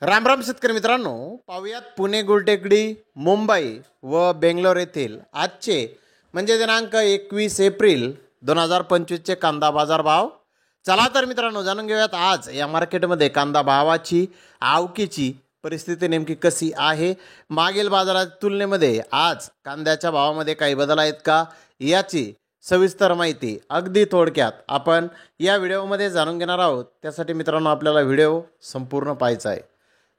राम राम शेतकरी मित्रांनो, पाहूयात पुणे गुलटेकडी मुंबई व बेंगलोर येथील आजचे म्हणजे दिनांक 21 एप्रिल 2025चे कांदा बाजार भाव. चला तर मित्रांनो जाणून घेऊयात आज या मार्केटमध्ये कांदा भावाची आवकीची परिस्थिती नेमकी कशी आहे. मागील बाजाराच्या तुलनेमध्ये आज कांद्याच्या भावामध्ये काही बदल आहेत का याची सविस्तर माहिती अगदी थोडक्यात आपण या व्हिडिओमध्ये जाणून घेणार आहोत. त्यासाठी मित्रांनो आपल्याला व्हिडिओ संपूर्ण पाहायचा आहे.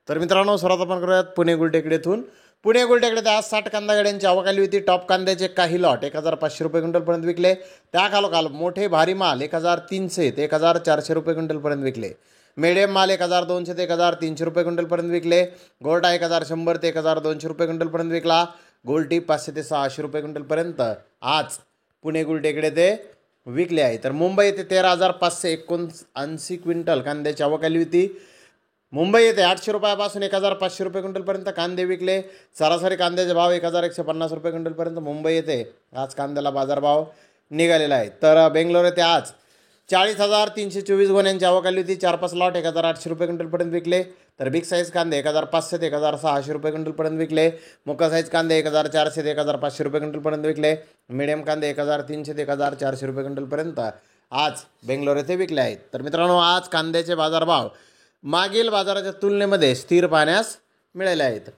तर मित्रांनो सर्वात आपण करूयात पुणे गुलटेकडीतून. पुणे गुलटेकडे आज 60 कांदा गाड्यांची आवक आली होती. टॉप कांद्याचे काही लॉट 1500 रुपये क्विंटलपर्यंत विकले. त्याखालोखाल मोठे भारी माल 1300 ते 1400 रुपये क्विंटलपर्यंत विकले. मीडियम माल 1200 ते 1300 रुपये क्विंटलपर्यंत विकले. गोल्टा 1100 ते 1200 रुपये क्विंटलपर्यंत विकला. गोल्टी 500 ते 600 रुपये क्विंटलपर्यंत आज पुणे गुलटेकडे ते विकले आहे. तर मुंबई येथे 13,579 क्विंटल कांद्याची आवक आली होती. मुंबई येथे 800 रुपयापासून 1500 रुपये क्विंटलपर्यंत कांदे विकले. सरासरी कांद्याचे भाव 1150 रुपये क्विंटलपर्यंत मुंबई येथे आज कांद्याला बाजारभाव निघालेला आहे. तर बेंगलोर येथे आज 40,324 गोण्यांची आवक आली होती. 4-5 लॉट 1800 रुपये क्विंटलपर्यंत विकले. तर बिग साईज कांदे 1500 ते 1600 रुपये क्विंटलपर्यंत विकले. मोका साईज कांदे 1400 ते 1500 रुपये क्विंटलपर्यंत विकले. मीडियम कांदे 1300 ते 1400 रुपये क्विंटलपर्यंत आज बेंगलोर येथे विकले आहेत. तर मित्रांनो आज कांद्याचे बाजारभाव मागील बाजाराच्या तुलनेमध्ये स्थिर पाहण्यास मिळाले आहेत.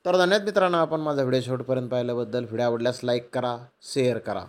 तर धन्यवाद मित्रांनो, आपण माझा व्हिडिओ शेवटपर्यंत पाहिल्याबद्दल. व्हिडिओ आवडल्यास लाईक करा, शेअर करा.